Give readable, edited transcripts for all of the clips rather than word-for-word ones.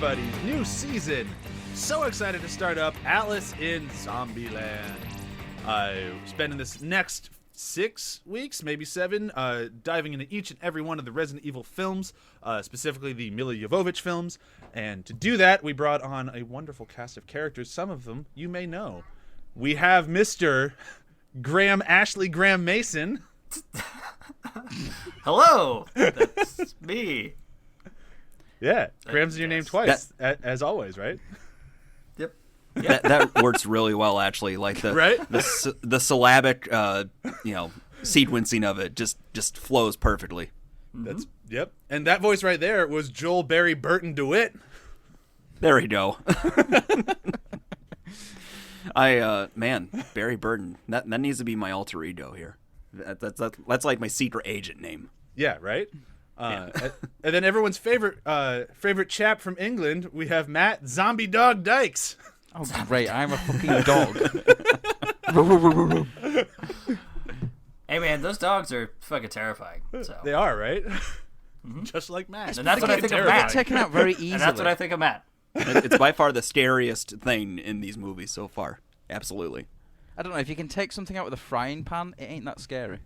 Buddies, new season. So excited to start up Alice in Zombieland. Spending this next 6 weeks, maybe 7, diving into each and every one of the Resident Evil films, specifically the Milla Jovovich films. And to do that, we brought on a wonderful cast of characters. Some of them you may know. We have Mr. Graham Mason. Hello, that's me. Yeah, Graham's in your name twice, as always, right? Yep. That works really well, actually. Like the syllabic, sequencing of it just flows perfectly. That's yep. And that voice right there was Joel Barry Burton DeWitte. There we go. Barry Burton. That needs to be my alter ego here. That's like my secret agent name. Yeah, right. And then everyone's favorite chap from England, we have Matt Zombie Dog Dykes. Oh, great! I'm a fucking dog. Hey, man, those dogs are fucking terrifying. So. They are, right? Mm-hmm. Just like Matt. And that's what I think of Matt. Taken out very easily. And that's what I think of Matt. It's by far the scariest thing in these movies so far. Absolutely. I don't know, if you can take something out with a frying pan, it ain't that scary.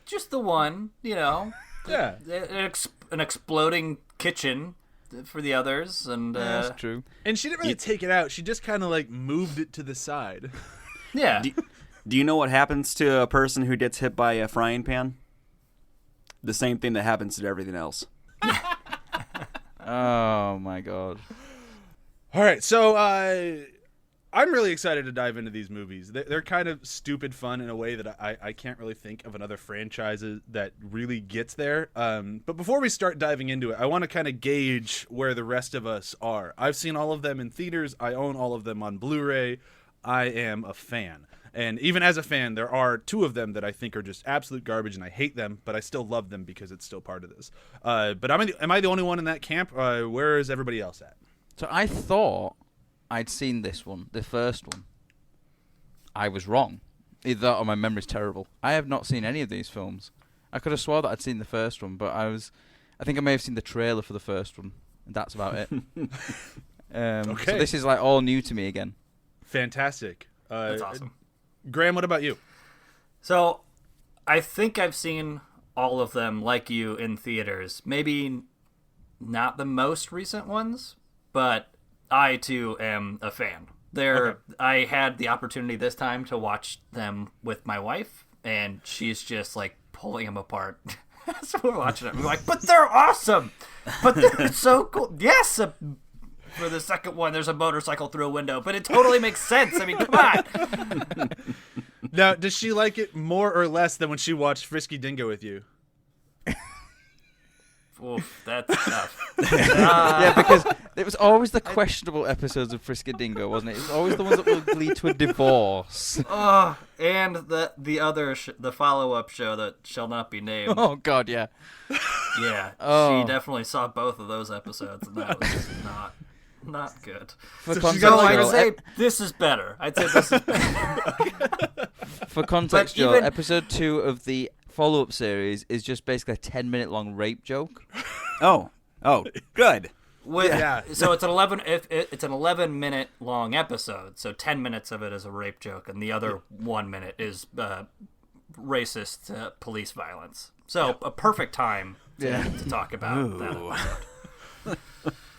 Just the one, Yeah. An exploding kitchen for the others, and that's true. And she didn't really take it out. She just kind of like moved it to the side. Yeah. Do you know what happens to a person who gets hit by a frying pan? The same thing that happens to everything else. Oh my god. All right, so I'm really excited to dive into these movies. They're kind of stupid fun in a way that I can't really think of another franchise that really gets there. But before we start diving into it, I want to kind of gauge where the rest of us are. I've seen all of them in theaters. I own all of them on Blu-ray. I am a fan. And even as a fan, there are 2 of them that I think are just absolute garbage, and I hate them, but I still love them because it's still part of this. But am I the only one in that camp? Where is everybody else at? So I thought I'd seen this one, the first one. I was wrong. Either that or my memory's terrible. I have not seen any of these films. I could have swore that I'd seen the first one, but I think I may have seen the trailer for the first one, and that's about it. Okay. So this is like all new to me again. Fantastic. That's awesome. Graham, what about you? So, I think I've seen all of them, like you, in theaters. Maybe not the most recent ones, but I, too, am a fan. Okay. I had the opportunity this time to watch them with my wife, and she's just, like, pulling them apart. So we're watching it. We're like, but they're awesome! But they're so cool. Yes! For the second one, there's a motorcycle through a window, but it totally makes sense. I mean, come on. Now, does she like it more or less than when she watched Frisky Dingo with you? Oof, that's tough. Yeah, because it was always the questionable episodes of Frisky Dingo, wasn't it? It was always the ones that would lead to a divorce. And the other the follow-up show that shall not be named. Oh God, yeah. Yeah, Oh. She definitely saw both of those episodes, and that was not good. For So context, she's got like I'd Joel, say this is better. for context, Joel, even- episode 2 of the follow-up series is just basically a 10-minute long rape joke. Oh, good. So it's an 11-minute long episode. So 10 minutes of it is a rape joke, and the other 1 minute is racist police violence. So a perfect time to talk about that episode.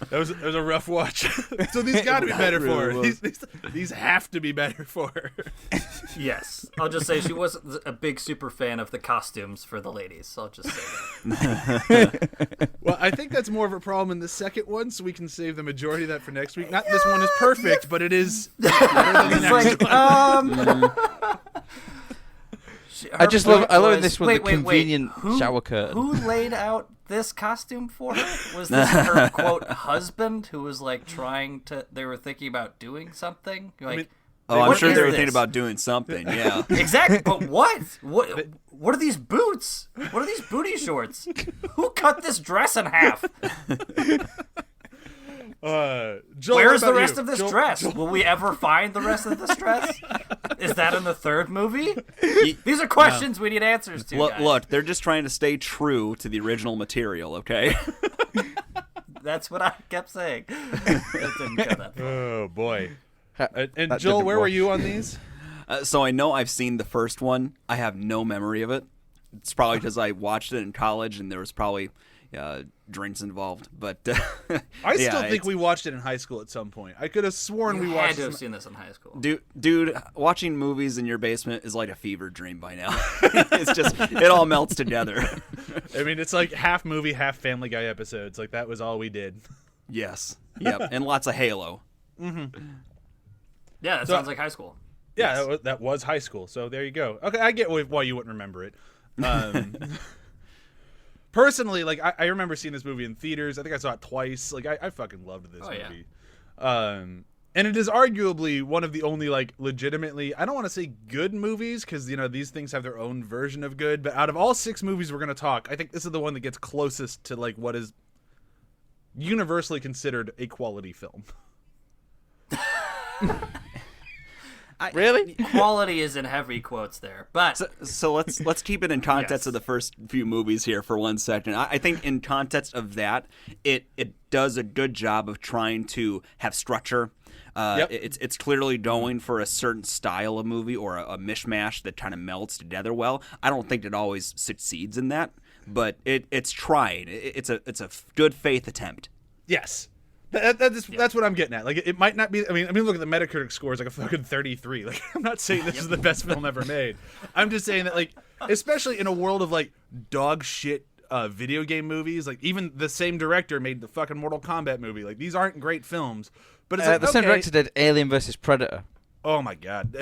That was a rough watch. So these got to be better for her. These have to be better for her. Yes. I'll just say she wasn't a big super fan of the costumes for the ladies. So I'll just say that. Well, I think that's more of a problem in the second one, so we can save the majority of that for next week. Not this one is perfect, but it is better than the next one. I love this one, the convenient shower curtain. Who laid out this costume for her? Was this her, quote, husband who was, like, they were thinking about doing something? Like, I'm sure they were thinking about doing something, yeah. Exactly, but what? What are these boots? What are these booty shorts? Who cut this dress in half? Joel, Where's what the about rest you? of this Joel- dress? Will we ever find the rest of this dress? Is that in the third movie? These are questions we need answers to. Guys. Look, they're just trying to stay true to the original material, okay? That's what I kept saying. That didn't go that far. Oh boy. And That Joel, didn't where were wash. you on these? So I know I've seen the first one. I have no memory of it. It's probably because I watched it in college and there was probably drinks involved. But I still think we watched it in high school at some point. I could have sworn we You watched had to it. have seen this in high school. Dude, watching movies in your basement is like a fever dream by now. It's just, it all melts together. I mean, it's like half movie, half Family Guy episodes. Like, that was all we did. Yes. Yep. And lots of Halo. Yeah, that sounds like high school. Yeah, that was high school. So there you go. Okay, I get why you wouldn't remember it. Personally, like, I remember seeing this movie in theaters. I think I saw it twice. Like, I fucking loved this movie. And it is arguably one of the only, like, legitimately, I don't want to say good movies, because, you know, these things have their own version of good, but out of all 6 movies we're going to talk, I think this is the one that gets closest to, like, what is universally considered a quality film. Really? Quality is in heavy quotes there, but So let's keep it in context Yes. of the first few movies here for 1 second. I think in context of that, it does a good job of trying to have structure. Yep. It's clearly going for a certain style of movie or a mishmash that kind of melts together well. I don't think it always succeeds in that, but it's trying. It's a good faith attempt. Yes. That's what I'm getting at. Like, it might not be. I mean, look at the Metacritic score is like a fucking 33. Like, I'm not saying this is the best film ever made. I'm just saying that, like, especially in a world of like dog shit video game movies, like even the same director made the fucking Mortal Kombat movie. Like, these aren't great films, but it's like, The same okay. director did Alien vs Predator. Oh my god.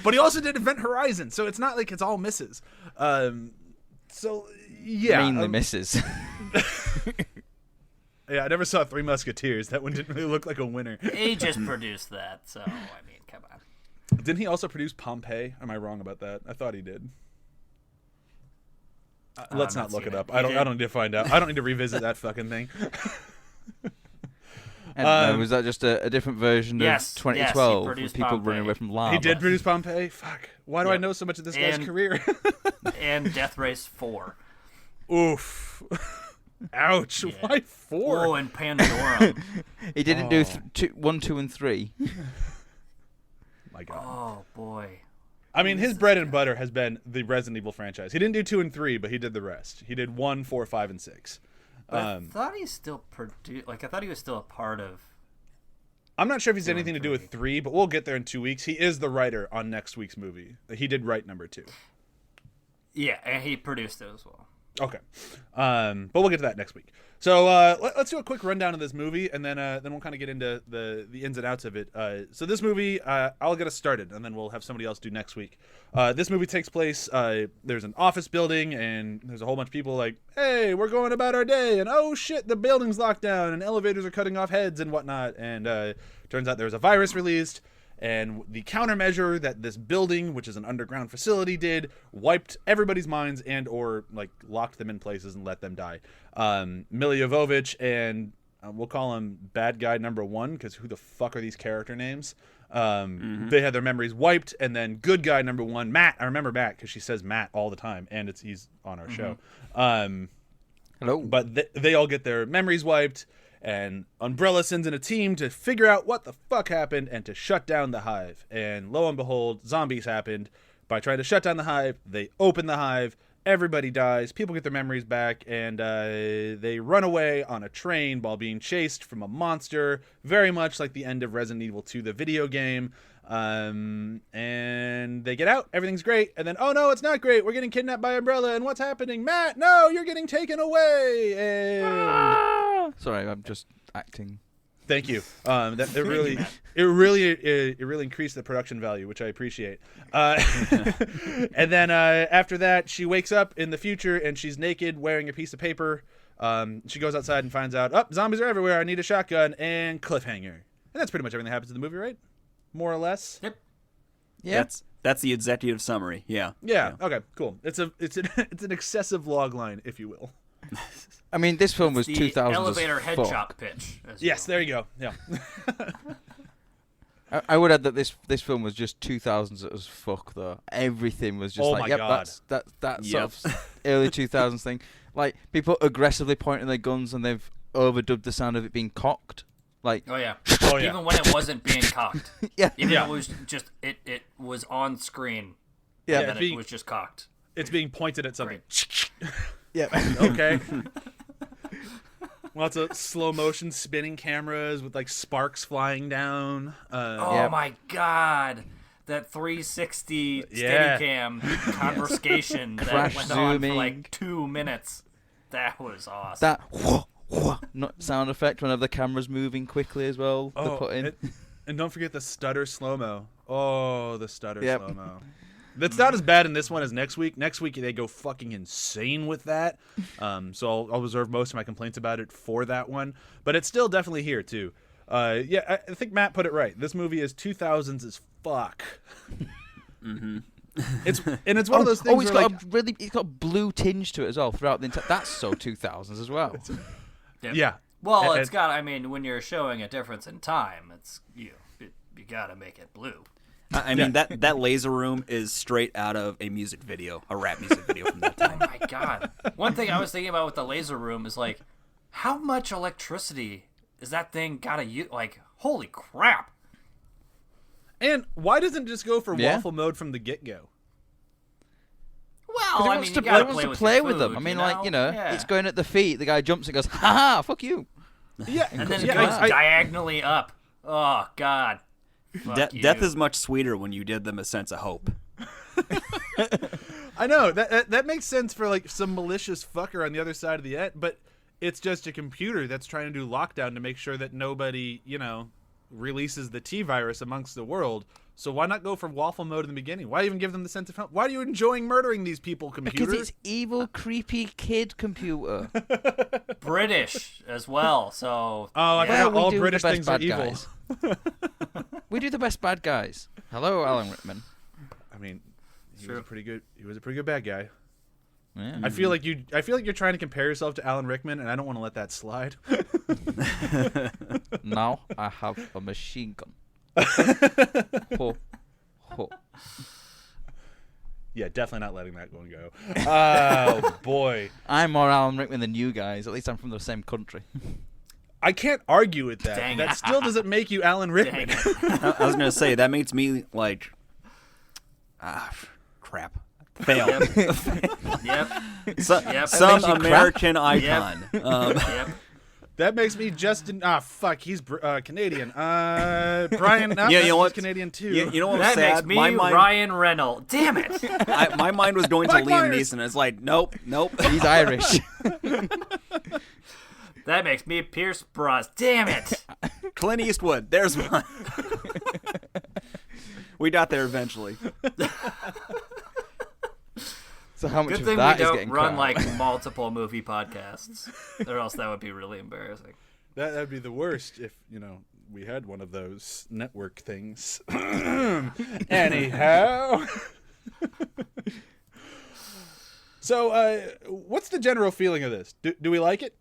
But he also did Event Horizon, so it's not like it's all misses. So yeah, Mainly misses. yeah, I never saw Three Musketeers. That one didn't really look like a winner. he just produced that, so I mean, come on. Didn't he also produce Pompeii? Am I wrong about that? I thought he did. Let's not look it up. I don't need to find out. I don't need to revisit that fucking thing. Was that just a different version Yes, of 2012 he with produced people Pompeii. running away from lava? He did produce Pompeii? Fuck. Why do I know so much of this guy's And- career? And Death Race 4. Oof. Ouch. Why 4? Oh, and Pandora. He didn't do 1, 2, and 3. My God. Oh boy. I mean, his bread and butter has been the Resident Evil franchise. He didn't do 2 and 3, but he did the rest. He did 1, 4, 5, and 6. I thought he's still I thought he was still a part of. I'm not sure if he's anything to do with 3, but we'll get there in 2 weeks. He is the writer on next week's movie. He did write number 2. Yeah, and he produced it as well. Okay, but we'll get to that next week. So let's do a quick rundown of this movie, and then we'll kind of get into the ins and outs of it. So this movie, I'll get us started, and then we'll have somebody else do next week. This movie takes place. There's an office building, and there's a whole bunch of people like, "Hey, we're going about our day," and "Oh shit, the building's locked down, and elevators are cutting off heads and whatnot." And turns out there's a virus released. And the countermeasure that this building, which is an underground facility, did wiped everybody's minds and or like locked them in places and let them die. Milla Jovovich and we'll call him bad guy number 1 because who the fuck are these character names? They had their memories wiped, and then good guy number 1, Matt. I remember Matt because she says Matt all the time, and he's on our show. Hello. But they all get their memories wiped. And Umbrella sends in a team to figure out what the fuck happened and to shut down the hive. And lo and behold, zombies happened. By trying to shut down the hive, they open the hive. Everybody dies. People get their memories back. And they run away on a train while being chased from a monster. Very much like the end of Resident Evil 2, the video game. And they get out. Everything's great. And then, oh no, it's not great. We're getting kidnapped by Umbrella. And what's happening? Matt, no, you're getting taken away. And... Sorry, I'm just acting. Thank you. It really increased the production value, which I appreciate. And then after that, she wakes up in the future and she's naked, wearing a piece of paper. She goes outside and finds out, oh, zombies are everywhere. I need a shotgun and cliffhanger. And that's pretty much everything that happens in the movie, right? More or less. Yep. Yeah. That's the executive summary. Yeah. Yeah. Okay. Cool. It's an excessive log line, if you will. I mean, this film was The 2000 elevator as headshot fuck. pitch. Yes, there you go. Yeah. I would add that this film was just 2000s as fuck, though. Everything was just Oh like, my yep, God. that's Yep. sort of early 2000s thing. Like, people aggressively pointing their guns and they've overdubbed the sound of it being cocked. Like, Oh yeah. Oh, yeah. Even when it wasn't being cocked. yeah, Even Yeah. it was just it was on screen. yeah, And then being- it was just cocked. It's being pointed at something. yeah. Okay. Lots of slow motion spinning cameras with like sparks flying down. Oh Yep. my god. That 360 Yeah. Steadicam conversation that Crash went on for zooming. like 2 minutes. That was awesome. That sound effect whenever the camera's moving quickly as well. They put in. And don't forget the stutter slow mo. Oh, the stutter Yep. slow mo. That's not as bad in this one as next week. Next week they go fucking insane with that. So I'll reserve most of my complaints about it for that one. But it's still definitely here too. Yeah, I think Matt put it right. This movie is 2000s as fuck. Mm-hmm. It's one of those things. Oh, it's where, got a really, it's got a blue tinge to it as well throughout the entire. That's so 2000s as well. Yep. yeah. Well, And- it's got. I mean, when you're showing a difference in time, it's you gotta make it blue. I mean, that laser room is straight out of a music video, a rap music video from that Oh time. my god! One thing I was thinking about with the laser room is like, how much electricity is that thing gotta use? Like, holy crap! And why doesn't it just go for Yeah. waffle mode from the get go? Well, He I wants mean, to, you gotta he wants to with play your with them. I food, mean, like, Yeah. it's going at the feet. The guy jumps and goes, "Ha ha, fuck you." Yeah, and then it yeah, goes diagonally up. Oh god! Fuck you. Death is much sweeter when you give them a sense of hope. I know that makes sense for like some malicious fucker on the other side of the net, but it's just a computer that's trying to do lockdown to make sure that nobody, releases the T virus amongst the world. So why not go for waffle mode in the beginning? Why even give them the sense of help? Why are you enjoying murdering these people, computer? Because it's evil, creepy kid computer. British as well. So Oh, I yeah. forgot we all do the British best things are bad evil. guys. We do the best bad guys. Hello, Alan Rickman. I mean, he True. was a pretty good bad guy. Yeah. I feel like you're trying to compare yourself to Alan Rickman, and I don't want to let that slide. Now I have a machine gun. Ho, ho. Yeah, definitely not letting that one go. Oh boy, I'm more Alan Rickman than you guys. At least I'm from the same country. I can't argue with that. Dang That it. still doesn't make you Alan Rickman. Dang it. I was gonna say that makes me like, crap, fail. Yep. Some Yep. makes you crap? American icon. Yep. That makes me Justin. Fuck, he's Canadian. Brian, no, Yeah, you know he's what? Canadian too. You know what's That sad? makes me my mind, Ryan Reynolds. Damn it! my mind was going to Mike Liam Myers. Neeson. It's like, nope. He's Irish. That makes me Pierce Bros. Damn it! Clint Eastwood. There's one. We got there eventually. So how much Good of thing we that is don't getting run cut? like multiple movie podcasts, or else that would be really embarrassing. That'd be the worst if we had one of those network things. Anyhow. So, what's the general feeling of this? Do we like it?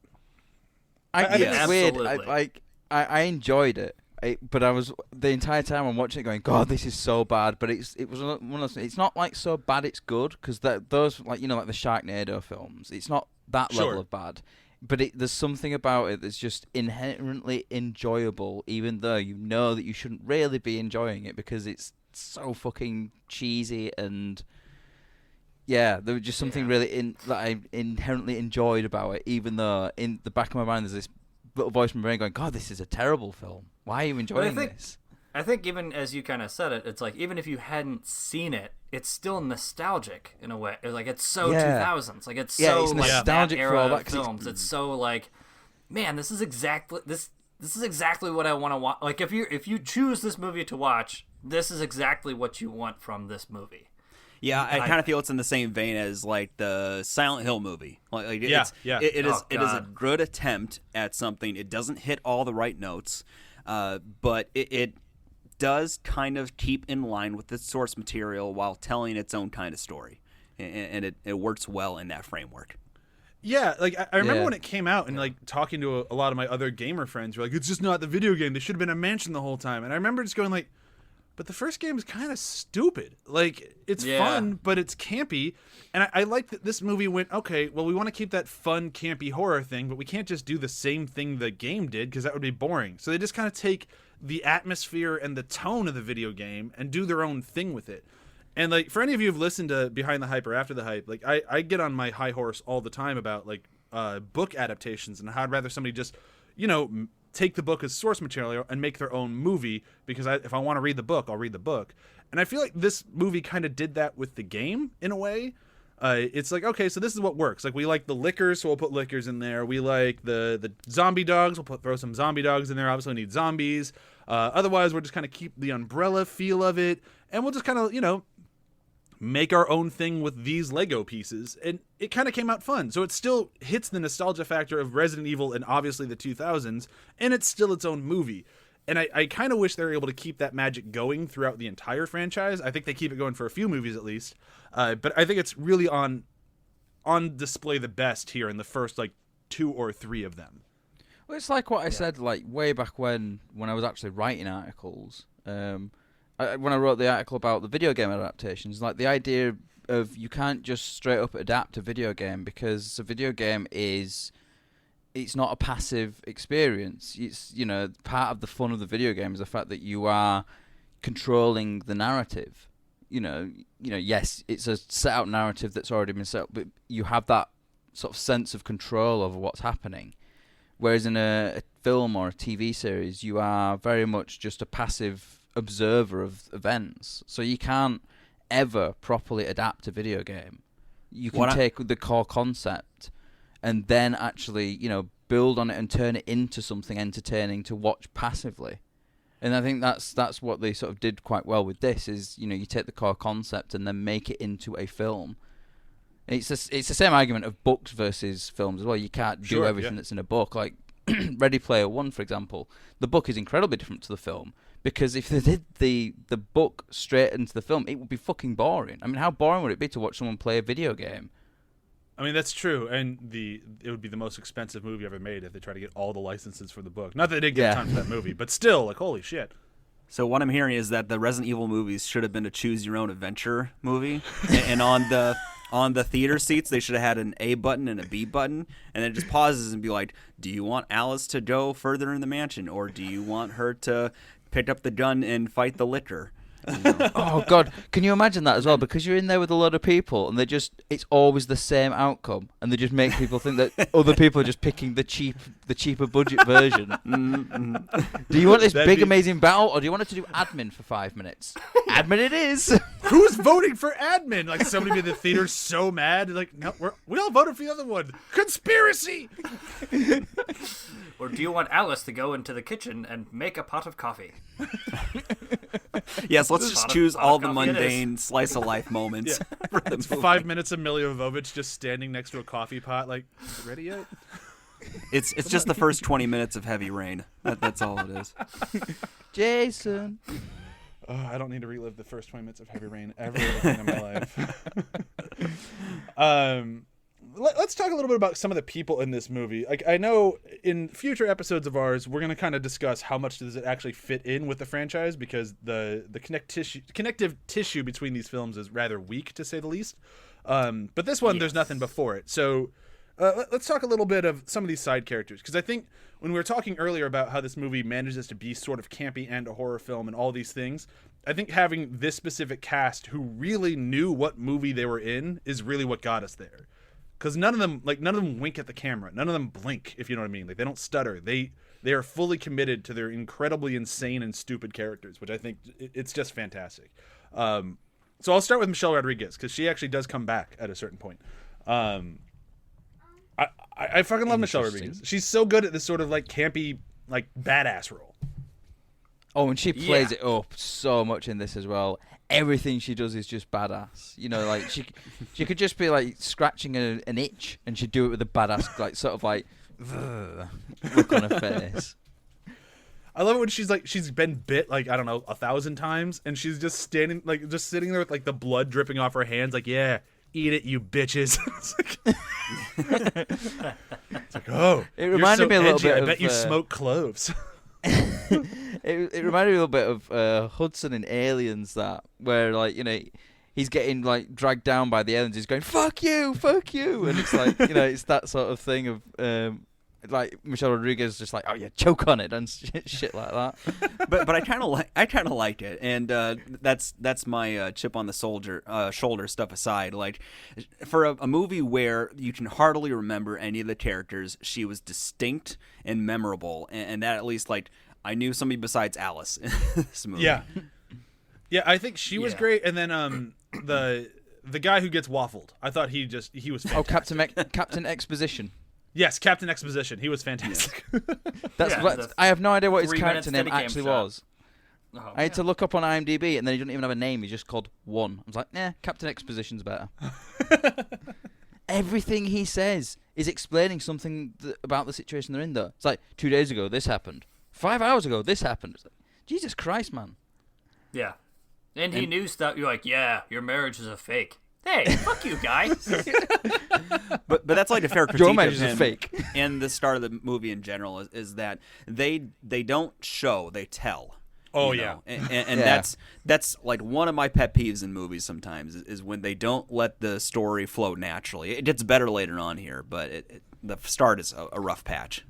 I think Yeah, it's weird. absolutely. I enjoyed it, but I was the entire time I'm watching it going, God, this is so bad. But it was one of those. It's not like so bad it's good because those like the Sharknado films. It's not that Sure. level of bad, but there's something about it that's just inherently enjoyable, even though you know that you shouldn't really be enjoying it because it's so fucking cheesy and. Yeah, there was just something really that I inherently enjoyed about it, even though in the back of my mind there's this little voice in my brain going, God, this is a terrible film. Why are you enjoying this? I think even as you kind of said it, it's like even if you hadn't seen it, it's still nostalgic in a way. Like it's so Yeah. 2000s. Like it's Yeah, so it's like nostalgic that for era all that, of 'cause it's- films. It's so like, man, this is exactly this is exactly what I want to watch. Like if you choose this movie to watch, this is exactly what you want from this movie. Yeah, I kind of feel it's in the same vein as like the Silent Hill movie. Like Yeah, it's, yeah. It is Oh, it is a God. good attempt at something. It doesn't hit all the right notes, but it does kind of keep in line with the source material while telling its own kind of story, and it works well in that framework. Yeah, like I remember Yeah. when it came out and like talking to a lot of my other gamer friends were like, it's just not the video game. They should have been a mansion the whole time. And I remember just going like, but the first game is kind of stupid. Like it's fun, but it's campy. And I like that this movie went, okay, well, we want to keep that fun, campy horror thing, but we can't just do the same thing the game did because that would be boring. So they just kind of take the atmosphere and the tone of the video game and do their own thing with it. And like for any of you who've listened to Behind the Hype or After the Hype, like I get on my high horse all the time about like book adaptations and how I'd rather somebody just, take the book as source material and make their own movie because if I want to read the book, I'll read the book. And I feel like this movie kind of did that with the game in a way. It's like, okay, so this is what works. Like we like the liquors, so we'll put liquors in there. We like the zombie dogs, we'll throw some zombie dogs in there. Obviously we need zombies. Otherwise we'll just kind of keep the umbrella feel of it, and we'll just kind of, make our own thing with these Lego pieces, and it kind of came out fun. So it still hits the nostalgia factor of Resident Evil and obviously the 2000s, and it's still its own movie. And I kind of wish they were able to keep that magic going throughout the entire franchise. I think they keep it going for a few movies at least, but I think it's really on display the best here in the first like 2 or 3 of them. Well, it's like what I said like way back when I was actually writing articles. When I wrote the article about the video game adaptations, like the idea of you can't just straight up adapt a video game because a video game it's not a passive experience. It's part of the fun of the video game is the fact that you are controlling the narrative. Yes, it's a set out narrative that's already been set up, but you have that sort of sense of control over what's happening. Whereas in a film or a TV series, you are very much just a passive observer of events, so you can't ever properly adapt a video game. You can take the core concept and then actually build on it and turn it into something entertaining to watch passively. And I think that's what they sort of did quite well with this is you take the core concept and then make it into a film. It's the same argument of books versus films as well. You can't do everything that's in a book. Like Ready Player One, for example, the book is incredibly different to the film. Because if they did the book straight into the film, it would be fucking boring. I mean, how boring would it be to watch someone play a video game? I mean, that's true, and it would be the most expensive movie ever made if they try to get all the licenses for the book. Not that they didn't get time for that movie, but still, like, holy shit. So what I'm hearing is that the Resident Evil movies should have been a choose your own adventure movie, and on the theater seats they should have had an A button and a B button, and then it just pauses and be like, do you want Alice to go further in the mansion, or do you want her to pick up the gun and fight the liquor? Oh God, can you imagine that as well? Because you're in there with a lot of people, and it's always the same outcome, and they just make people think that other people are just picking the cheaper budget version. Do you want this amazing battle, or do you want it to do admin for 5 minutes? Admin it is. Who's voting for admin? Like somebody in the theater so mad, like no, we all voted for the other one. Conspiracy. Or do you want Alice to go into the kitchen and make a pot of coffee? Yes, let's just choose all the mundane slice of life moments. Yeah. For the It's movie. 5 minutes of Milla Jovovich just standing next to a coffee pot, like, is it ready yet? It's just the first 20 minutes of Heavy Rain. That's all it is. Jason. Oh, I don't need to relive the first 20 minutes of Heavy Rain ever again in my life. Let's talk a little bit about some of the people in this movie. Like, I know in future episodes of ours, we're going to kind of discuss how much does it actually fit in with the franchise, because the connective tissue between these films is rather weak, to say the least. But this one, there's nothing before it. So let's talk a little bit of some of these side characters, because I think when we were talking earlier about how this movie manages to be sort of campy and a horror film and all these things, I think having this specific cast who really knew what movie they were in is really what got us there. Because none of them wink at the camera. None of them blink, if you know what I mean. Like, they don't stutter. They are fully committed to their incredibly insane and stupid characters, which I think it's just fantastic. So I'll start with Michelle Rodriguez, because she actually does come back at a certain point. I fucking love Michelle Rodriguez. She's so good at this sort of like campy, like badass role. Oh, and she plays it up so much in this as well. Everything she does is just badass. Like she could just be like scratching an itch, and she'd do it with a badass like sort of like look on her face. I love it when she's been bit like, I don't know, 1,000 times, and she's just sitting there with like the blood dripping off her hands, like, yeah, eat it, you bitches. It's like, oh, It reminded me a little bit I of, bet you smoke cloves. it reminded me a little bit of Hudson in Aliens, where like he's getting like dragged down by the aliens. He's going fuck you, and it's like it's that sort of thing of like Michelle Rodriguez just like, oh yeah, choke on it and shit like that. but I kind of liked it, and that's my chip on the shoulder stuff aside. Like for a movie where you can hardly remember any of the characters, she was distinct and memorable, and that at least like I knew somebody besides Alice in this movie. Yeah, I think she was great, and then the guy who gets waffled, I thought he was fantastic. Oh, Captain Exposition. Yes, Captain Exposition. He was fantastic. I have no idea what his 3 character minutes name actually shot. was. Oh, I had to look up on IMDb, and then he didn't even have a name. He's just called One. I was like, nah, Captain Exposition's better. Everything he says is explaining something about the situation they're in, though. It's like, 2 days ago, this happened. 5 hours ago, this happened. It's like, Jesus Christ, man. Yeah. And he knew stuff. You're like, yeah, your marriage is a fake. Hey, fuck you guys. But that's like a fair critique Your of marriage is him fake. and the start of the movie in general is that they don't show, they tell. Oh you yeah, know? And that's like one of my pet peeves in movies sometimes is when they don't let the story flow naturally. It gets better later on here, but the start is a rough patch.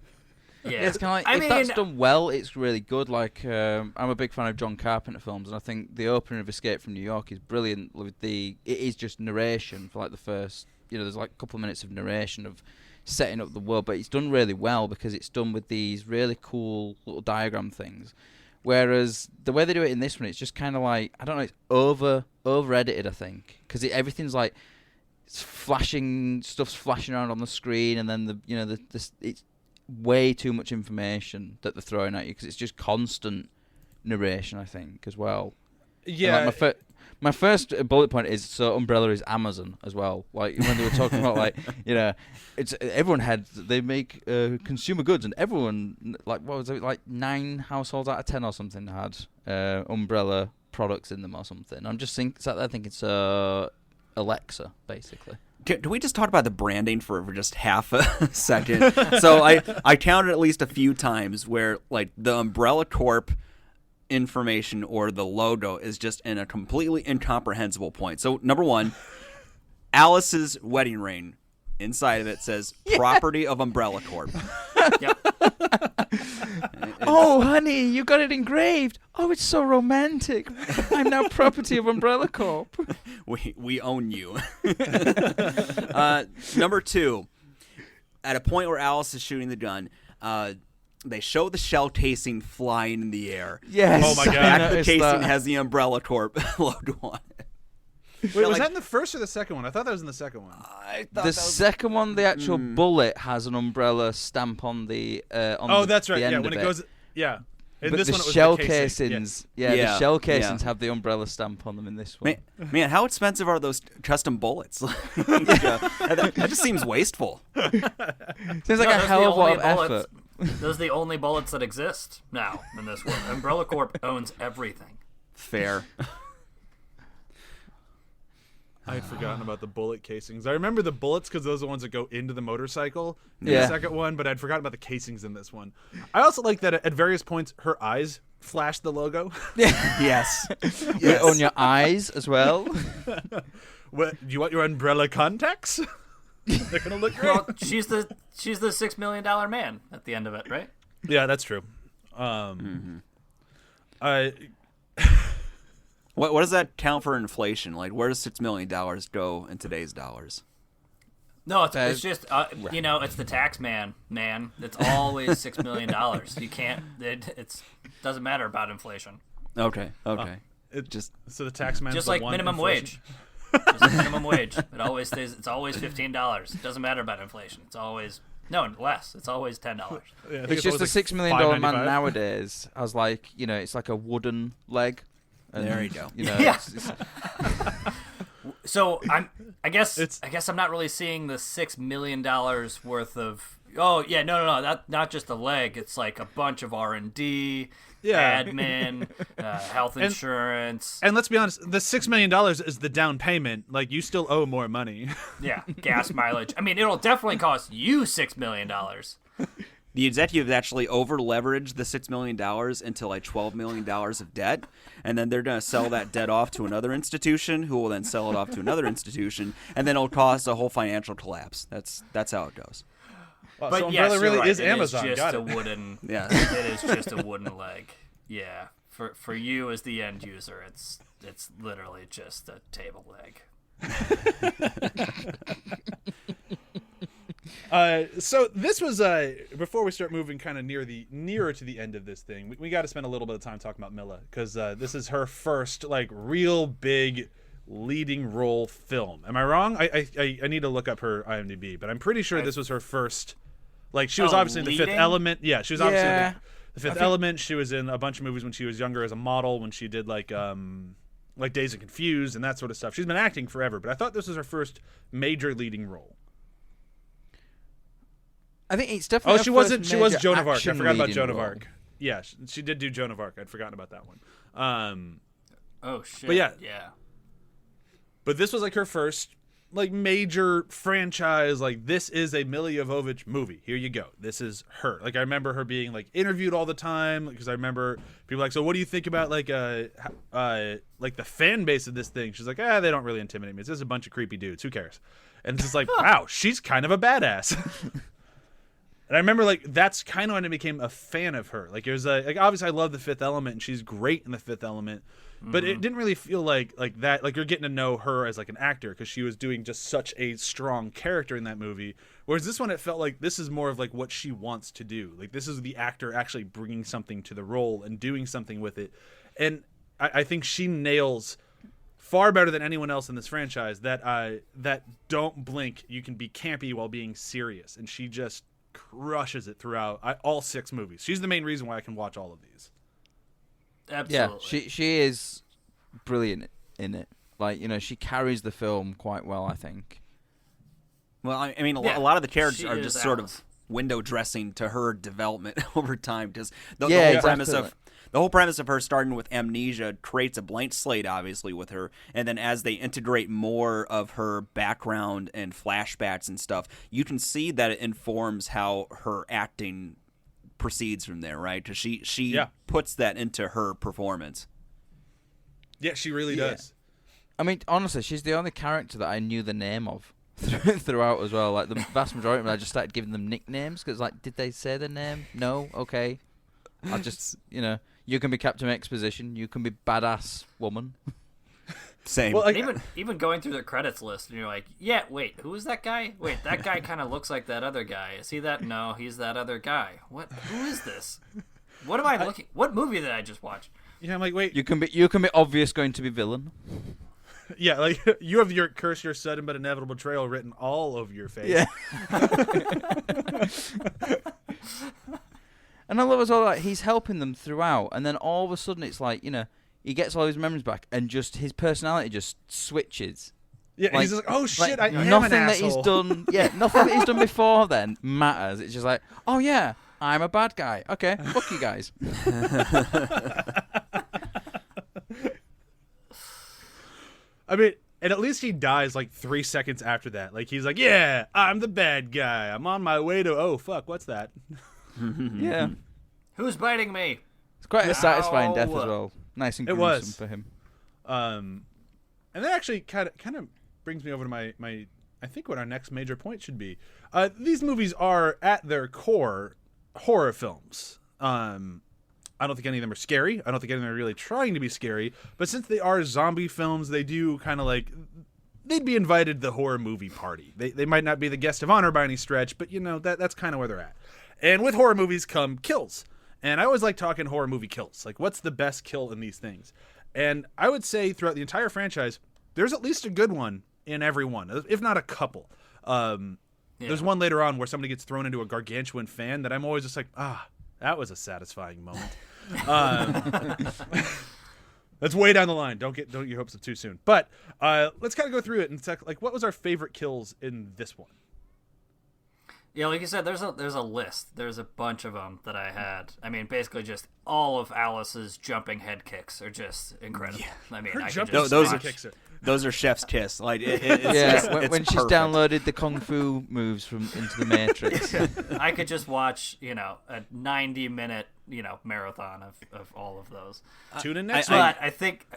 Yeah, It's kind of like, if that's done well, it's really good. Like, I'm a big fan of John Carpenter films, and I think the opening of Escape from New York is brilliant. It is just narration for like the first, there's like a couple of minutes of narration of setting up the world, but it's done really well because it's done with these really cool little diagram things. Whereas the way they do it in this one, it's just kind of like, I don't know, it's over edited, I think, because everything's like stuff's flashing around on the screen, and then it's way too much information that they're throwing at you because it's just constant narration, I think, as well. Yeah. Like my first bullet point is so Umbrella is Amazon as well. Like when they were talking about like they make consumer goods, and everyone like what was it, like 9 households out of 10 or something had Umbrella products in them or something. I'm just sat there thinking so Alexa basically. Can we just talk about the branding for just half a second? So I counted at least a few times where like the Umbrella Corp information or the logo is just in a completely incomprehensible point. So number one, Alice's wedding ring, inside of it says property of Umbrella Corp. Yep. Oh, honey, you got it engraved. Oh, it's so romantic. I'm now property of Umbrella Corp. We own you. Number two, at a point where Alice is shooting the gun, they show the shell casing flying in the air. Yes. Oh my God. Back of the casing has the Umbrella Corp logo on it. Wait, was that in the first or the second one? I thought that was in the second one. The second one, the actual bullet has an umbrella stamp on the oh, that's right. the end Yeah, when of it goes. Yeah. In but this the one, it was shell the casing. casings, Yeah. the shell casings have the umbrella stamp on them in this one. Man, how expensive are those custom bullets? That just seems wasteful. Seems like a hell of a lot of effort. Those are the only bullets that exist now in this one. Umbrella Corp owns everything. Fair. I had forgotten about the bullet casings. I remember the bullets because those are the ones that go into the motorcycle in the Yeah. second one, but I'd forgotten about the casings in this one. I also like that at various points her eyes flash the logo. Yes. On your eyes as well. What, do you want your umbrella contacts? They're gonna look great. Well, she's the $6 million man at the end of it, right? Yeah, that's true. What does that count for inflation? Like, where does $6 million go in today's dollars? No, it's just it's the tax man. It's always $6 million. You can't. It doesn't matter about inflation. Okay. So the tax man Just like minimum wage. Just like minimum wage. It always stays. It's always $15. It doesn't matter about inflation. It's always less. It's always $10. Yeah, It's just a $6 million man nowadays has like it's like a wooden leg. And, There you go. Yeah. So I guess It's- I'm not really seeing the $6 million worth of Oh yeah, no. That not just a leg. It's like a bunch of R&D, Yeah. admin, health insurance. And let's be honest, the $6 million is the down payment. Like, you still owe more money. Yeah, gas mileage. I mean, it'll definitely cost you $6 million. The executives actually over-leveraged the $6 million into like $12 million of debt, and then they're going to sell that debt off to another institution, who will then sell it off to another institution, and then it'll cause a whole financial collapse. That's how it goes. Wow, But so yes, Umbrella you're really right. is It Amazon. is just Got a it. wooden. Yeah. It is just a wooden leg. Yeah. For you as the end user, it's literally just a table leg. So this was before we start moving kind of nearer to the end of this thing. We got to spend a little bit of time talking about Milla, because this is her first like real big leading role film. Am I wrong? I need to look up her IMDb, but I'm pretty sure this was her first. Like, she was obviously in The Fifth leading? Element. Yeah, she was obviously in Yeah. the Fifth Element. She was in a bunch of movies when she was younger as a model, when she did like Dazed and Confused and that sort of stuff. She's been acting forever, but I thought this was her first major leading role. I think it's definitely. Oh, her she first wasn't. She was major Joan of Arc. I action forgot about leading Joan of role. Arc. Yeah, she did do Joan of Arc. I'd forgotten about that one. Oh shit. But yeah. Yeah. But this was like her first like major franchise. Like, this is a Milla Jovovich movie. Here you go. This is her. Like, I remember her being like interviewed all the time, because I remember people like, so what do you think about like the fan base of this thing? She's like, they don't really intimidate me. It's just a bunch of creepy dudes. Who cares? And it's just like, wow, she's kind of a badass. And I remember, like, that's kind of when I became a fan of her. Like, it was like obviously I love The Fifth Element, and she's great in The Fifth Element, but it didn't really feel like that. Like, you're getting to know her as like an actor, because she was doing just such a strong character in that movie. Whereas this one, it felt like this is more of like what she wants to do. Like, this is the actor actually bringing something to the role and doing something with it. And I think she nails far better than anyone else in this franchise that don't blink. You can be campy while being serious, and she just crushes it throughout all 6 movies. She's the main reason why I can watch all of these. Absolutely. Yeah, she is brilliant in it. Like, you know, she carries the film quite well, I think. Well, I mean, a Yeah, lot of the characters she are is just sort Alice. of window dressing to her development over time, because the Yeah, whole premise exactly. of the whole premise of her starting with amnesia creates a blank slate, obviously, with her, and then as they integrate more of her background and flashbacks and stuff, you can see that it informs how her acting proceeds from there, right? Because she puts that into her performance. Yeah, she really does. I mean, honestly, she's the only character that I knew the name of throughout as well. Like, the vast majority of them, I just started giving them nicknames, because, like, did they say the name? No? Okay. I'll just, you know, you can be Captain Exposition, you can be Badass Woman. Same. Well, like, Even going through the credits list, and you're like, yeah, wait, who is that guy? Wait, that guy kind of looks like that other guy. Is he that? No, he's that other guy. What? Who is this? What am I looking? What movie did I just watch? yeah, I'm like, wait. You can be obvious going to be villain. Yeah, like, you have your curse, your sudden but inevitable betrayal written all over your face. Yeah. And I love as well that he's helping them throughout, and then all of a sudden it's like, you know, he gets all his memories back, and just his personality just switches. Yeah, Like- he's just like, oh shit, Like, I am nothing an that he's asshole. done. Yeah, nothing that he's done before then matters. It's just like, oh yeah, I'm a bad guy. Okay, fuck you guys. I mean, and at least he dies like 3 seconds after that. Like, he's like, yeah, I'm the bad guy. I'm on my way to, oh fuck, what's that? Yeah, Who's biting me? it's quite a satisfying death Ow. as well. Nice and It gruesome was. for him. And that actually kind of brings me over to my I think what our next major point should be. These movies are at their core horror films. I don't think any of them are scary. I don't think any of them are really trying to be scary. But since they are zombie films, they do kind of like, they'd be invited to the horror movie party. They might not be the guest of honor by any stretch, but you know, that's kind of where they're at. And with horror movies come kills. And I always like talking horror movie kills. Like, what's the best kill in these things? And I would say throughout the entire franchise, there's at least a good one in every one, if not a couple. There's one later on where somebody gets thrown into a gargantuan fan that I'm always just like, that was a satisfying moment. That's way down the line. Don't get your hopes up too soon. But let's kind of go through it and check, like, what was our favorite kills in this one? Yeah, like you said, there's a list. There's a bunch of them that I had. I mean, basically just all of Alice's jumping head kicks are just incredible. Yeah. I mean, I can just those are chef's kiss. Like when she's downloaded the kung fu moves from into the Matrix. I could just watch, a 90-minute, marathon of all of those. Tune in next week. But I think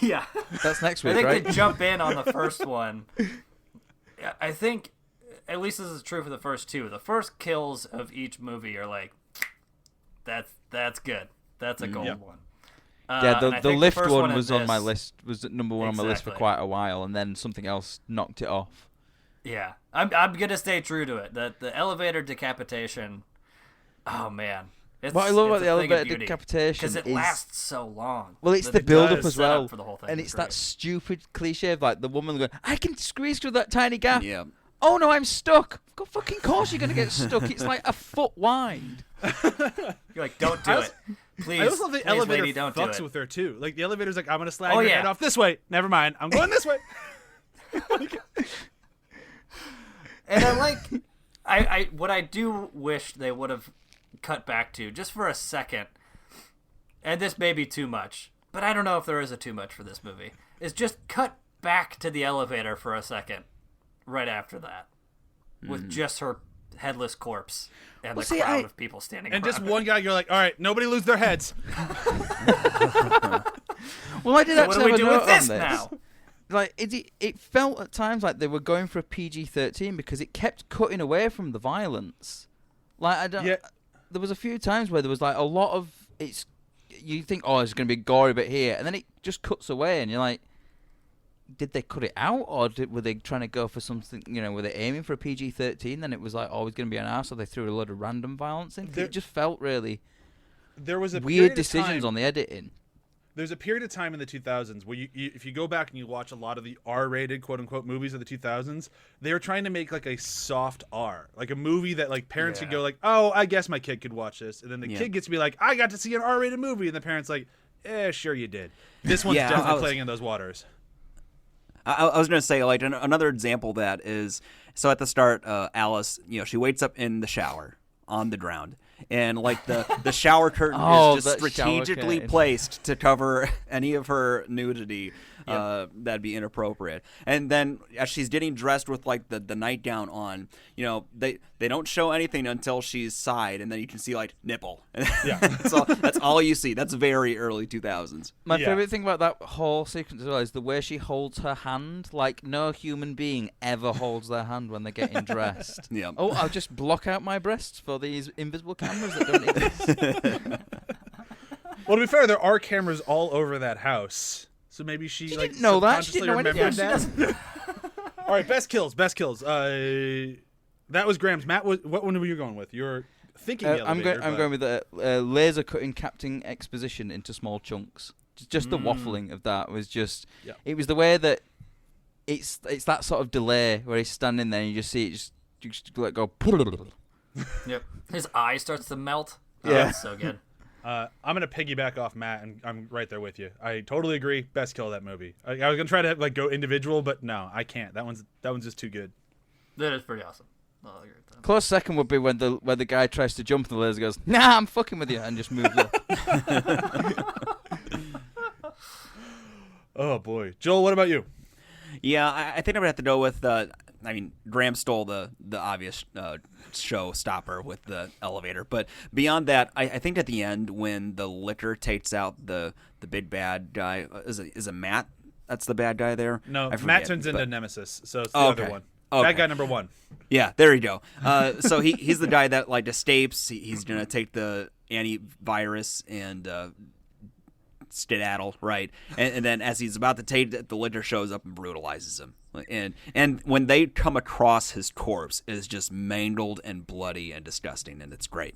yeah. That's next week, I think right? to jump in on the first one. I think at least this is true for the first two. The first kills of each movie are like, that's good. That's a gold one. The lift one was on my list. Was number one on my list for quite a while, and then something else knocked it off. Yeah, I'm gonna stay true to it. The elevator decapitation. Oh man, what I love about the elevator decapitation because it lasts so long. Well, it's the build-up as well, for the whole thing. And it's that stupid cliche of like the woman going, "I can squeeze through that tiny gap." Yeah. Oh no, I'm stuck. Of fucking course you're gonna get stuck. It's like a foot wide. You're like, don't do it. Please, I also love the elevator lady, don't fucks do it. with her too. Like the elevator's like, I'm gonna slide your head off this way. Never mind, I'm going this way. And I like, I what I do wish they would have cut back to just for a second. And this may be too much, but I don't know if there is a too much for this movie. Is just cut back to the elevator for a second, right after that, with just her headless corpse and the crowd of people standing and around. just one guy. You're like, all right, nobody lose their heads. Well, I did so actually what do we have do a note with this on this. now? Like it felt at times like they were going for a PG-13 because it kept cutting away from the violence. Like I don't. Yeah. There was a few times where there was like a lot of it's. You think, oh, it's going to be a gory bit here, and then it just cuts away, and you're like, did they cut it out, or were they trying to go for something? Were they aiming for a PG-13? Then it was like always going to be an arse, so they threw a lot of random violence in. It just felt really. There was a weird decisions on the editing. There's a period of time in the 2000s where you if you go back and you watch a lot of the R-rated quote-unquote movies of the 2000s, they were trying to make like a soft R, like a movie that like parents could go like, oh, I guess my kid could watch this, and then the kid gets to be like, I got to see an R-rated movie, and the parents like, sure you did. This one's definitely playing in those waters. I was going to say, like, another example of that is, so at the start, Alice, she wakes up in the shower on the ground. And, like, the shower curtain is just strategically placed to cover any of her nudity that'd be inappropriate. And then as she's getting dressed with, like, the nightgown on, they don't show anything until she's side, and then you can see, like, nipple. Yeah. That's all you see. That's very early 2000s. My favorite thing about that whole sequence as well is the way she holds her hand. Like, no human being ever holds their hand when they're getting dressed. Yeah. Oh, I'll just block out my breasts for these invisible cameras that don't exist. Well, to be fair, there are cameras all over that house. So maybe she didn't know that. She didn't know anything. That. All right, best kills. That was Graham's. Matt, what one were you going with? You're thinking the elevator. I'm going with the laser cutting Captain Exposition into small chunks. Just the waffling of that was just. Yeah. It was the way that it's that sort of delay where he's standing there and you just see it just let go. Yep. His eye starts to melt. Yeah. That's so good. I'm going to piggyback off Matt, and I'm right there with you. I totally agree. Best kill of that movie. I was going to try to like go individual, but no, I can't. That one's just too good. That is pretty awesome. I'll agree with that. Close second would be when the guy tries to jump and the laser goes, nah, I'm fucking with you, and just moves up. Oh, boy. Joel, what about you? Yeah, I think I'm going to have to go with, Graham stole the obvious showstopper with the elevator. But beyond that, I think at the end when the liquor takes out the big bad guy, is it Matt? That's the bad guy there? No, Matt turns into Nemesis, so it's the other one. Okay. Bad guy number one. Yeah, there you go. So he's the guy that like escapes. He's going to take the antivirus and skedaddle, right? And then as he's about to take it, the liquor shows up and brutalizes him. And when they come across his corpse, it is just mangled and bloody and disgusting, and it's great.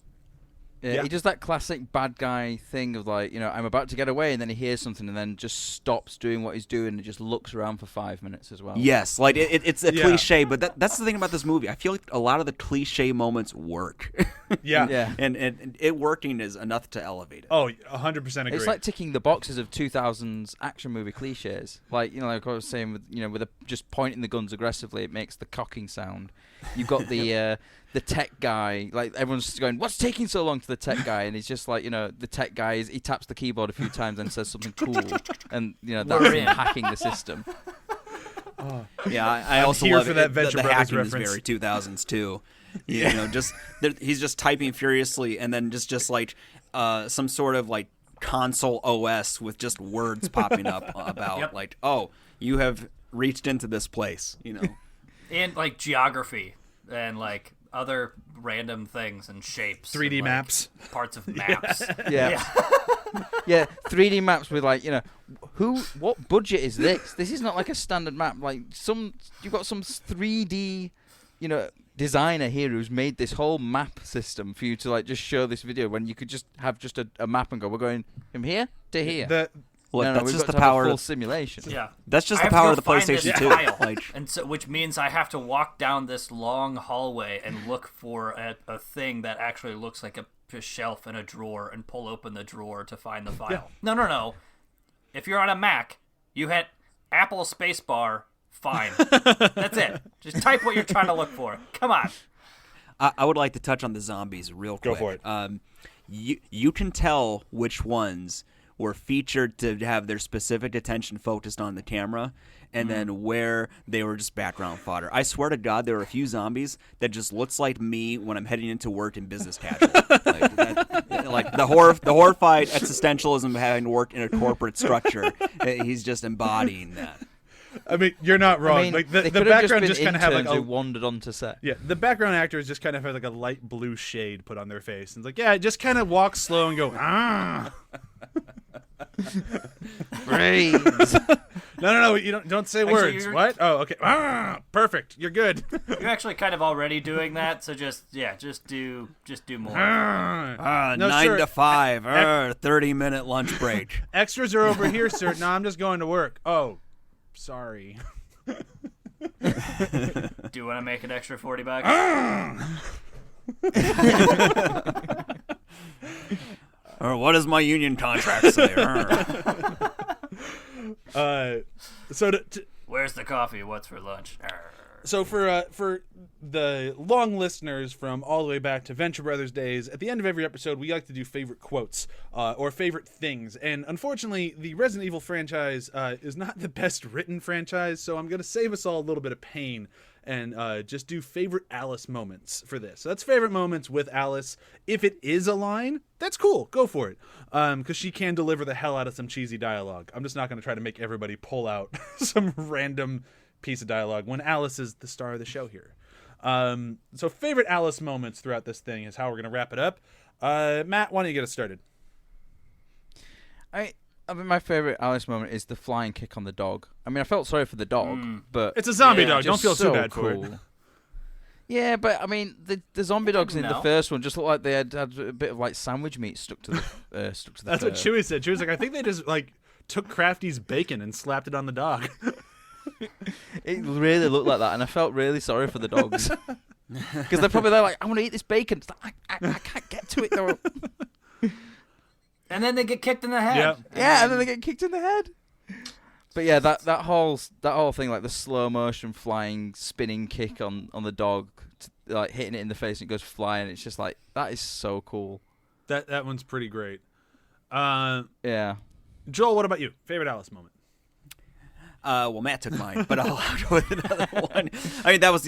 Yeah, he does that classic bad guy thing of like, I'm about to get away, and then he hears something and then just stops doing what he's doing and just looks around for 5 minutes as well. Yes, like it's a cliche, but that's the thing about this movie. I feel like a lot of the cliche moments work. Yeah. Yeah. And it working is enough to elevate it. Oh, 100% agree. It's like ticking the boxes of 2000s action movie cliches. Like, like I was saying, with just pointing the guns aggressively, it makes the cocking sound. You've got the tech guy. Like, everyone's going, "What's taking so long?" to the tech guy, and he's just like, the tech guy he taps the keyboard a few times and says something cool, and that's him hacking the system. Yeah, I also here love for that it. Venture The Brothers hacking reference. is very 2000s too. He's just typing furiously, and then just like some sort of like console OS with just words popping up about like, "Oh, you have reached into this place," And like geography and like other random things and shapes. 3D and, like, maps. Parts of maps. Yeah. Yeah, 3D maps with like, what budget is this? This is not like a standard map. Like you've got some 3D, designer here who's made this whole map system for you to like just show this video when you could just have just a map and go, we're going from here to here. Look, no, that's we've just got the to have a power. full simulation. Yeah, That's just I the have to power go of the find this PlayStation 2. tile, Like, and so which means I have to walk down this long hallway and look for a thing that actually looks like a shelf in a drawer and pull open the drawer to find the file. Yeah. No. If you're on a Mac, you hit Apple spacebar. Fine. That's it. Just type what you're trying to look for. Come on. I would like to touch on the zombies real quick. Go for it. You can tell which ones were featured to have their specific attention focused on the camera, and then where they were just background fodder. I swear to God, there were a few zombies that just looks like me when I'm heading into work in business casual. like the horrified existentialism of having to work in a corporate structure. He's just embodying that. I mean, you're not wrong. I mean, like they the could have background just just kind of have like who a wandered onto set. yeah. The background actors just kind of have like a light blue shade put on their face, and it's like just kind of walk slow and go Brains. No. You don't say words. you're- What? Oh, okay. Perfect. You're good. You're actually kind of already doing that, so just do more. No, 9 sir. to 5, 30-minute lunch break. Extras are over here, sir. No, I'm just going to work. Oh, sorry. Do you want to make an extra $40? Or what does my union contract say? So Where's the coffee? What's for lunch? So for the long listeners from all the way back to Venture Brothers days, at the end of every episode, we like to do favorite quotes or favorite things. And unfortunately, the Resident Evil franchise is not the best written franchise, so I'm going to save us all a little bit of pain and just do favorite Alice moments for this. So that's favorite moments with Alice. If it is a line, that's cool. Go for it. Because she can deliver the hell out of some cheesy dialogue. I'm just not going to try to make everybody pull out some random piece of dialogue when Alice is the star of the show here. So favorite Alice moments throughout this thing is how we're going to wrap it up. Matt, why don't you get us started? I mean, my favorite Alice moment is the flying kick on the dog. I mean, I felt sorry for the dog, but It's a zombie Yeah, dog. Don't just feel so too bad for cool. it. Yeah, but I mean, the zombie dogs in the No. first one just looked like they had a bit of like sandwich meat stuck to the That's what fur. Chewie said. She was like, I think they just like took Crafty's bacon and slapped it on the dog. It really looked like that, and I felt really sorry for the dogs because they're probably there like, I want to eat this bacon. It's like, I can't get to it though. And then they get kicked in the head. Yeah. Yeah, and then they get kicked in the head. But yeah, that whole thing, like the slow motion flying spinning kick on the dog, like hitting it in the face and it goes flying. It's just like, that is so cool. That one's pretty great. Yeah. Joel, what about you? Favorite Alice moment? Well, Matt took mine, but I'll go with another one. I mean, that was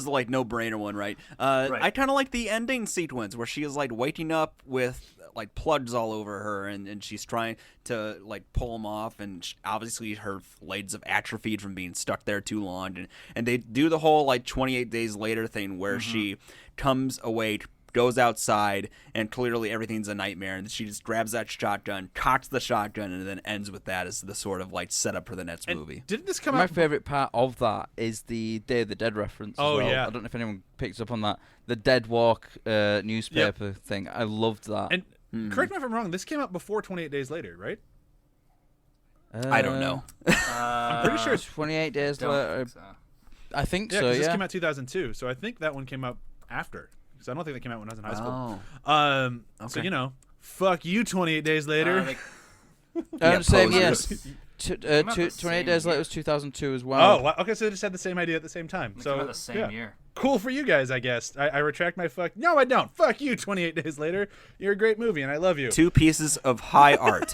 the like no-brainer one, right? Right. I kind of like the ending sequence where she is like waking up with like plugs all over her, and she's trying to like pull them off, and obviously her legs have atrophied from being stuck there too long, and they do the whole like 28 days later thing where she comes awake, goes outside, and clearly everything's a nightmare, and she just grabs that shotgun, cocks the shotgun, and then ends with that as the sort of like setup for the next movie. Didn't this come My out? favorite part of that is the Day of the Dead reference. Oh, as well. yeah. I don't know if anyone picks up on that. The Dead Walk newspaper thing. I loved that. And correct me if I'm wrong. This came out before 28 Days Later, right? I don't know. I'm pretty sure it's 28 days Don't later. think so. I think yeah. so. 'Cause Yeah. this came out 2002, so I think that one came out after. because I don't think they came out when I was in high school. So Okay. fuck you. 28 Days Later. Same, posers. yes. 28 Days Later was 2002 as well. Oh, wow. Okay, so they just had the same idea at the same time. They So came out the same year. Cool for you guys, I guess. I retract my fuck. No, I don't. Fuck you. 28 Days Later. You're a great movie, and I love you. 2 pieces of high art.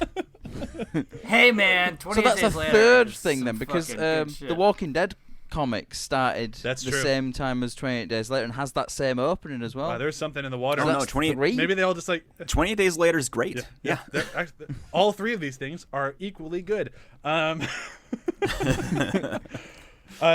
Hey man, 28 So that's Days a Later third is thing some then, because fucking good The shit. Walking Dead comic started That's the true. same time as 28 Days Later and has that same opening as well. Wow, there's something in the water. Oh, no, That's 28 three? Maybe they all just like 28 Days Later is great. Yeah. all 3 of these things are equally good.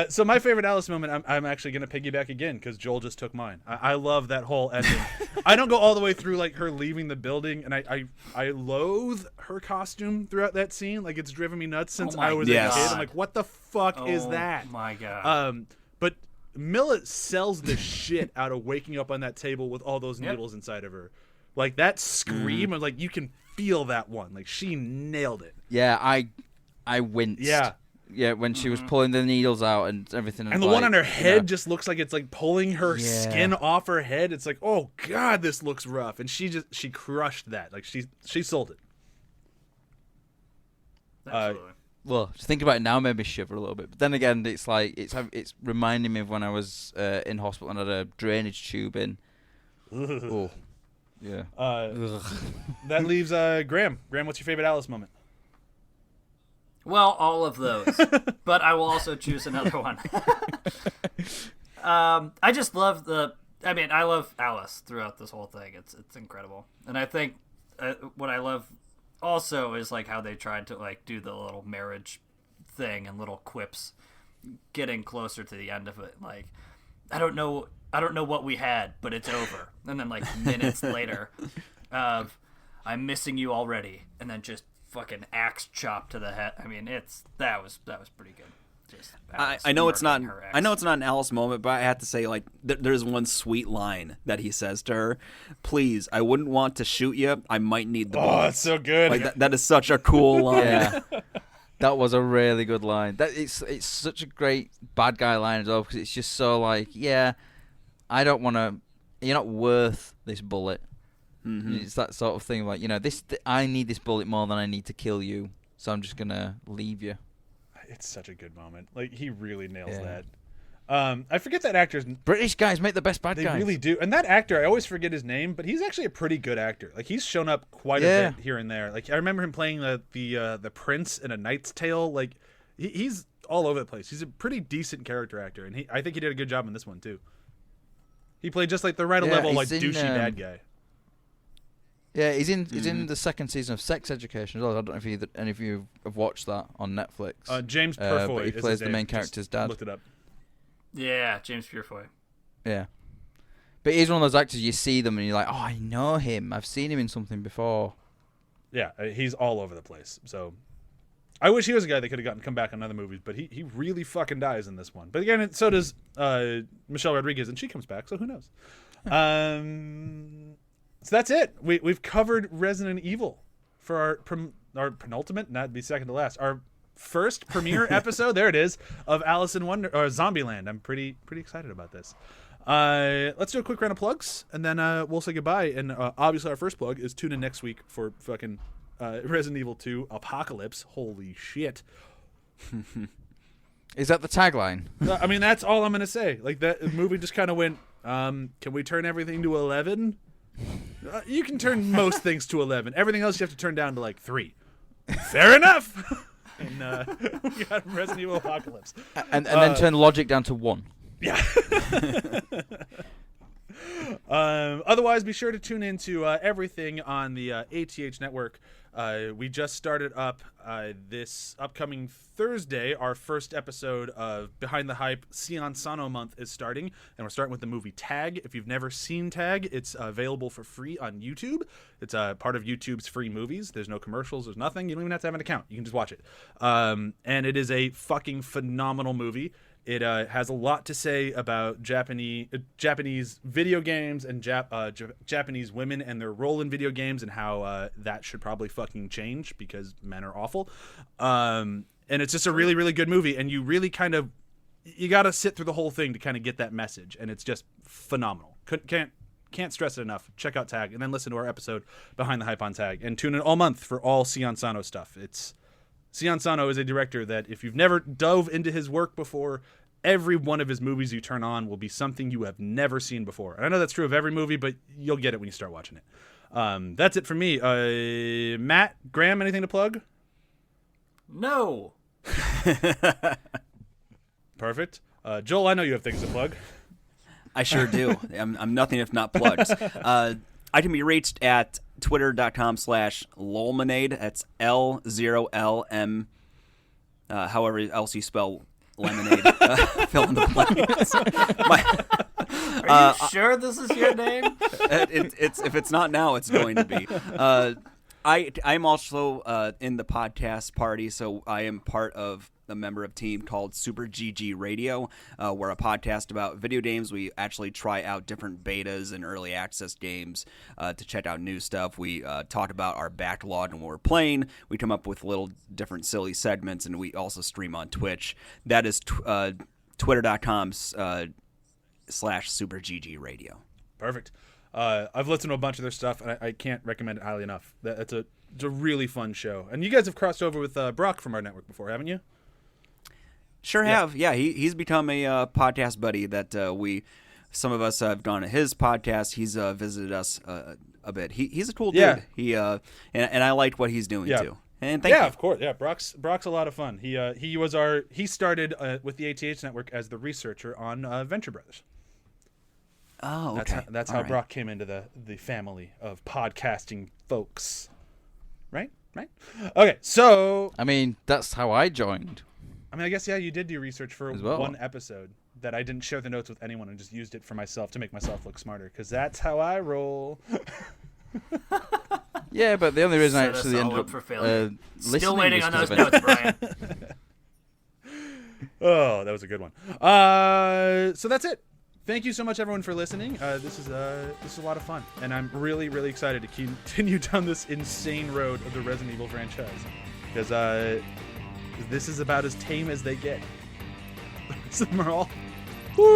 So my favorite Alice moment, I'm actually going to piggyback again because Joel just took mine. I love that whole ending. I don't go all the way through like her leaving the building, and I loathe her costume throughout that scene. Like it's driven me nuts since my I was Yes. a kid. God. I'm like, what the fuck is Oh that? my god. But Milla sells the shit out of waking up on that table with all those needles inside of her. Like that scream, of like you can feel that one. Like she nailed it. Yeah, I winced. Yeah, when she was pulling the needles out and everything. And the one on her head just looks like it's like pulling her skin off her head. It's like, oh god, this looks rough. And she crushed that. Like she sold it. Absolutely. Well, to think about it now made me shiver a little bit. But then again, it's like it's reminding me of when I was in hospital and had a drainage tube in. Oh, yeah. That leaves Graham. Graham, what's your favorite Alice moment? Well, all of those, but I will also choose another one. I just love I love Alice throughout this whole thing. It's incredible, and I think what I love also is like how they tried to like do the little marriage thing and little quips, getting closer to the end of it. Like, I don't know what we had, but it's over, and then like minutes later, I'm missing you already, and then just fucking axe chop to the head. I mean, that was pretty good. Just I know it's not. murdering her ex. I know it's not an Alice moment, but I have to say, like, there's one sweet line that he says to her. Please, I wouldn't want to shoot you. I might need the Oh, bullet. it's so good. Like that is such a cool line. Yeah. That was a really good line. It's such a great bad guy line as well, because it's just so like, yeah, I don't want to. You're not worth this bullet. Mm-hmm. It's that sort of thing, like, I need this bullet more than I need to kill you, so I'm just gonna leave you. It's such a good moment. Like he really nails Yeah. that. I forget that actor's. British guys make the best bad They guys. really do. And that actor, I always forget his name, but he's actually a pretty good actor. Like he's shown up quite a Yeah. bit here and there. Like I remember him playing the prince in A Knight's Tale. Like he's all over the place. He's a pretty decent character actor, and I think he did a good job in this one too. He played just like the right level like he's in, douchey bad guy. Yeah, he's in the second season of Sex Education as well. I don't know if any of you have watched that on Netflix. James but Purfoy. he is plays his the name. main Just character's dad. Looked it up. Yeah, James Purefoy. Yeah. But he's one of those actors, you see them and you're like, oh, I know him. I've seen him in something before. Yeah, he's all over the place. So I wish he was a guy that could have come back on other movies, but he really fucking dies in this one. But again, so does Michelle Rodriguez, and she comes back, so who knows? So that's it. We've covered Resident Evil for our penultimate, not be second to last. Our first premiere episode, there it is, of Alice in Wonder or Zombieland. I'm pretty excited about this. Let's do a quick round of plugs, and then we'll say goodbye. And obviously, our first plug is tune in next week for fucking Resident Evil 2 Apocalypse. Holy shit! Is that the tagline? I mean, that's all I'm gonna say. Like that movie just kind of went. Can we turn everything to 11? You can turn most things to 11. Everything else you have to turn down to like 3. Fair enough. And we got Resident Evil Apocalypse. And then turn logic down to 1. Yeah. Otherwise, be sure to tune into everything on the ATH network. We just started up this upcoming Thursday. Our first episode of Behind the Hype Sion Sano month is starting, and we're starting with the movie Tag. If you've never seen Tag, it's available for free on YouTube. It's part of YouTube's free movies. There's no commercials. There's nothing. You don't even have to have an account. You can just watch it. And it is a fucking phenomenal movie. It has a lot to say about Japanese video games and Japanese women and their role in video games, and how that should probably fucking change because men are awful. And it's just a really, really good movie, and you really you got to sit through the whole thing to kind of get that message, and it's just phenomenal. Can't Can't stress it enough. Check out Tag, and then listen to our episode Behind the Hype on Tag, and tune in all month for all Sion Sano stuff. Sion Sano is a director that if you've never dove into his work before, every one of his movies you turn on will be something you have never seen before. And I know that's true of every movie, but you'll get it when you start watching it. That's it for me. Matt, Graham, anything to plug? No. Perfect. Joel, I know you have things to plug. I sure do. I'm nothing if not plugged. I can be reached at twitter.com/lolmanade. That's L0LM. However else you spell lemonade. Fill in the blanks. Are you sure this is your name? If it's not now, it's going to be. I'm also in the podcast party, so I am part of a member of a team called Super GG Radio. We're a podcast about video games. We actually try out different betas and early access games to check out new stuff. We talk about our backlog and what we're playing. We come up with little different silly segments, and we also stream on Twitch. That is twitter.com/Super GG Radio. Perfect. I've listened to a bunch of their stuff, and I can't recommend it highly enough. It's a really fun show. And you guys have crossed over with Brock from our network before, haven't you? Sure have. Yeah, he's become a podcast buddy that some of us have gone to his podcast. He's visited us a bit. He's a cool dude. Yeah. And I liked what he's doing too. And thank you. Of course. Yeah, Brock's a lot of fun. He started with the ATH network as the researcher on Venture Brothers. Oh, okay. That's how Brock came into the family of podcasting folks. Right? Okay, so I mean, that's how I joined. I guess, you did do research for well. one episode that I didn't share the notes with anyone and just used it for myself to make myself look smarter, because that's how I roll. Yeah, but the only reason I actually ended up listening still waiting on those notes, Brian. Oh, that was a good one. So that's it. Thank you so much, everyone, for listening. This is a lot of fun, and I'm really, really excited to continue down this insane road of the Resident Evil franchise, because this is about as tame as they get. Some of them are all,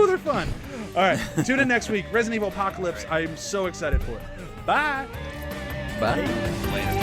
they're fun. All right, tune in next week. Resident Evil Apocalypse. I'm so excited for it. Bye. Bye. Later.